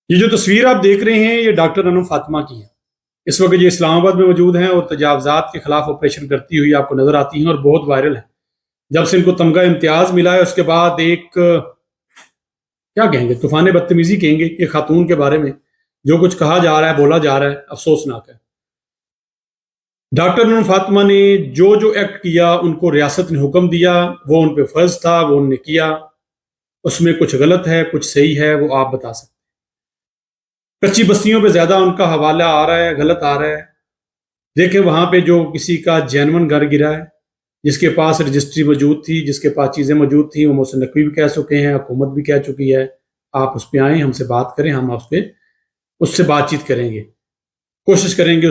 یہ جو تصویر آپ دیکھ رہے ہیں یہ ڈاکٹر انم فاطمہ کی ہے۔ اس وقت یہ اسلام آباد میں موجود ہیں اور تجاوزات کے خلاف آپریشن کرتی ہوئی آپ کو نظر آتی ہیں اور بہت وائرل ہیں۔ جب سے ان کو تمغہ امتیاز ملا ہے اس کے بعد ایک کیا کہیں گے، طوفان بدتمیزی کہیں گے ایک خاتون کے بارے میں جو کچھ کہا جا رہا ہے، بولا جا رہا ہے، افسوسناک ہے۔ ڈاکٹر انم فاطمہ نے جو ایکٹ کیا، ان کو ریاست نے حکم دیا، وہ ان پہ فرض تھا، وہ انہوں نے کیا۔ اس میں کچھ غلط ہے، کچھ صحیح ہے، وہ آپ بتا سکتے ہیں۔ کچی بستیوں پہ زیادہ ان کا حوالہ آ رہا ہے، غلط آ رہا ہے۔ دیکھیں وہاں پہ جو کسی کا جینون گھر گرا ہے، جس کے پاس رجسٹری موجود تھی، جس کے پاس چیزیں موجود تھیں، وہ محسن نقوی بھی کہہ چکے ہیں، حکومت بھی کہہ چکی ہے، آپ اس پہ آئیں، ہم سے بات کریں، ہم اس سے بات چیت کریں گے، کوشش کریں گے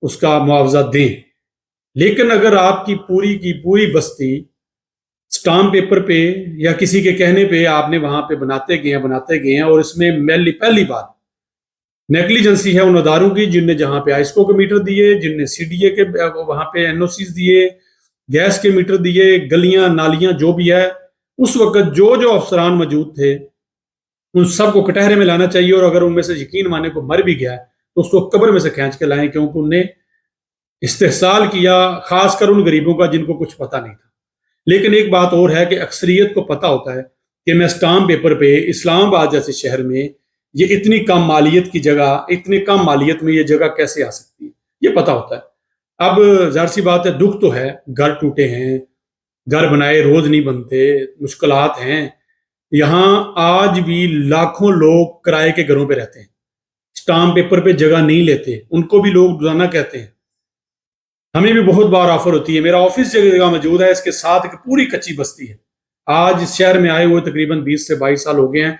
اس کا معاوضہ دیں۔ لیکن اگر آپ کی پوری بستی سٹامپ پیپر پہ یا کسی کے کہنے پہ آپ نے وہاں پہ بناتے گئے ہیں اور اس میں پہلی بات نیگلیجنسی ہے ان اداروں کی جن نے جہاں پہ آئسکو کے میٹر دیے، جن نے سی ڈی اے کے وہاں پہ این او سیز دیے، گیس کے میٹر دیے، گلیاں نالیاں جو بھی ہے، اس وقت جو افسران موجود تھے ان سب کو کٹہرے میں لانا چاہیے، اور اگر ان میں سے یقین مانے کو مر بھی گیا ہے تو اس کو قبر میں سے کھینچ کے لائیں، کیونکہ انہوں نے استحصال کیا، خاص کر ان غریبوں کا جن کو کچھ پتہ نہیں تھا۔ لیکن ایک بات اور ہے کہ اکثریت کو پتہ ہوتا ہے کہ میں اسٹامپ پیپر پہ اسلام آباد جیسے شہر میں یہ اتنی کم مالیت کی جگہ، اتنی کم مالیت میں یہ جگہ کیسے آ سکتی ہے، یہ پتہ ہوتا ہے۔ اب ظاہر سی بات ہے، دکھ تو ہے، گھر ٹوٹے ہیں، گھر بنائے روز نہیں بنتے، مشکلات ہیں۔ یہاں آج بھی لاکھوں لوگ کرائے کے گھروں پہ رہتے ہیں، اسٹامپ پیپر پہ جگہ نہیں لیتے، ان کو بھی لوگ روزانہ کہتے ہیں۔ ہمیں بھی بہت بار آفر ہوتی ہے، میرا آفس جگہ موجود ہے، اس کے ساتھ ایک پوری کچی بستی ہے۔ آج اس شہر میں آئے ہوئے تقریباً 20 سے 22 سال ہو گئے ہیں،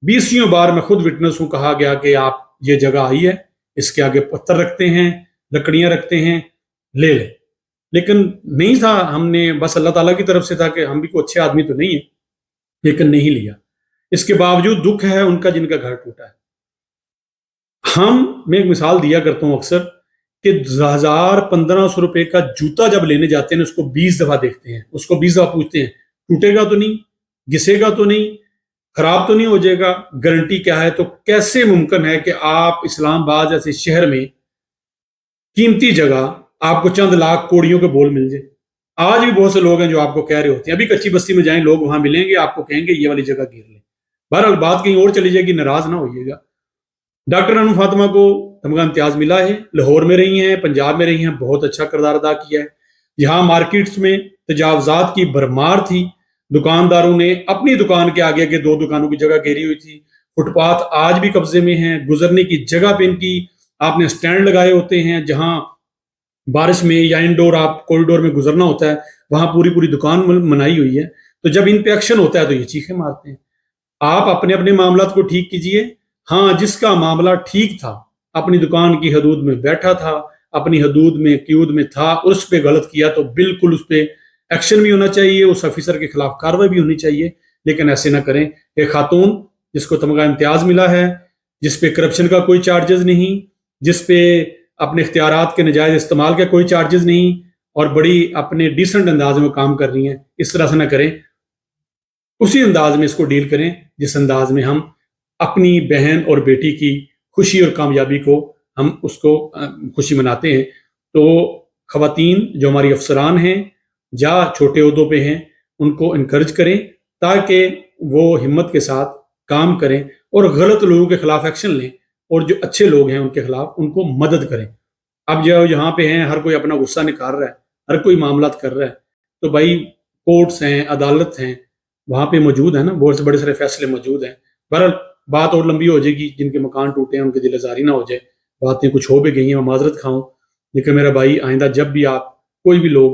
بیسیوں بار میں خود وٹنس ہوں، کہا گیا کہ آپ یہ جگہ آئی ہے، اس کے آگے پتھر رکھتے ہیں، لکڑیاں رکھتے ہیں، لے لیں۔ لیکن نہیں تھا، ہم نے بس اللہ تعالیٰ کی طرف سے تھا کہ ہم بھی کوئی اچھے آدمی تو نہیں ہیں، لیکن نہیں لیا۔ اس کے باوجود دکھ ہے ان کا جن کا گھر ٹوٹا ہے۔ میں ایک مثال دیا کرتا ہوں اکثر کہ 1500 روپے کا جوتا جب لینے جاتے ہیں اس کو 20 دفعہ دیکھتے ہیں، اس کو 20 دفعہ پوچھتے ہیں ٹوٹے گا تو نہیں، گھسے گا تو نہیں، خراب تو نہیں ہو جائے گا، گارنٹی کیا ہے؟ تو کیسے ممکن ہے کہ آپ اسلام آباد جیسے شہر میں قیمتی جگہ آپ کو چند لاکھ کوڑیوں کے بول مل جائے؟ آج بھی بہت سے لوگ ہیں جو آپ کو کہہ رہے ہوتے ہیں، ابھی کچی بستی میں جائیں، لوگ وہاں ملیں گے، آپ کو کہیں گے یہ والی جگہ گھیر لیں۔ بہرحال بات کہیں اور چلی جائے گی، ناراض نہ ہوئیے گا۔ ڈاکٹر انم فاطمہ کو تمغہ امتیاز ملا ہے، لاہور میں رہی ہیں، پنجاب میں رہی ہیں، بہت اچھا کردار ادا کیا ہے۔ یہاں مارکیٹس میں تجاوزات کی بھرمار تھی، دکانداروں نے اپنی دکان کے آگے 2 دکانوں کی جگہ گھیری ہوئی تھی، فٹ پاتھ آج بھی قبضے میں ہیں، گزرنے کی جگہ پہ ان کی آپ نے سٹینڈ لگائے ہوتے ہیں، جہاں بارش میں یا انڈور آپ کوریڈور میں گزرنا ہوتا ہے وہاں پوری دکان بنائی ہوئی ہے۔ تو جب ان پہ ایکشن ہوتا ہے تو یہ چیخیں مارتے ہیں۔ آپ اپنے معاملات کو ٹھیک کیجئے۔ ہاں، جس کا معاملہ ٹھیک تھا، اپنی دکان کی حدود میں بیٹھا تھا، اپنی حدود میں قیود میں تھا، اور اس پہ غلط کیا تو بالکل اس پہ ایکشن بھی ہونا چاہیے، اس آفیسر کے خلاف کارروائی بھی ہونی چاہیے۔ لیکن ایسے نہ کریں۔ ایک خاتون جس کو تمغہ امتیاز ملا ہے، جس پہ کرپشن کا کوئی چارجز نہیں، جس پہ اپنے اختیارات کے ناجائز استعمال کا کوئی چارجز نہیں، اور بڑی اپنے ڈیسنٹ انداز میں کام کر رہی ہیں، اس طرح سے نہ کریں۔ اسی انداز میں اس کو ڈیل کریں جس انداز میں ہم اپنی بہن اور بیٹی کی خوشی اور کامیابی کو ہم اس کو خوشی مناتے ہیں۔ تو خواتین جو ہماری افسران ہیں یا چھوٹے عہدوں پہ ہیں، ان کو انکرج کریں تاکہ وہ ہمت کے ساتھ کام کریں اور غلط لوگوں کے خلاف ایکشن لیں، اور جو اچھے لوگ ہیں ان کے خلاف ان کو مدد کریں۔ اب جو یہاں پہ ہیں، ہر کوئی اپنا غصہ نکال رہا ہے، ہر کوئی معاملات کر رہا ہے، تو بھائی کورٹس ہیں، عدالت ہیں، وہاں پہ موجود ہیں نا، بہت سے بڑے سارے فیصلے موجود ہیں۔ بہرحال بات اور لمبی ہو جائے گی، جن کے مکان ٹوٹے ہیں ان کی دل آزاری نہ ہو جائے، باتیں کچھ ہو بھی گئی ہیں، میں معذرت کھاؤں۔ لیکن میرا بھائی، آئندہ جب بھی آپ کوئی بھی لوگ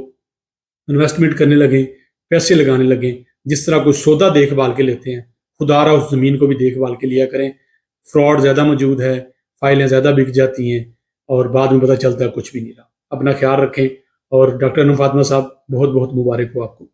انویسٹمنٹ کرنے لگیں، پیسے لگانے لگیں، جس طرح کوئی سودا دیکھ بھال کے لیتے ہیں، خدا را اس زمین کو بھی دیکھ بھال کے لیا کریں۔ فراڈ زیادہ موجود ہے، فائلیں زیادہ بک جاتی ہیں، اور بعد میں پتہ چلتا ہے کچھ بھی نہیں رہا۔ اپنا خیال رکھیں، اور ڈاکٹر انم فاطمہ صاحب، بہت بہت مبارک ہو آپ کو۔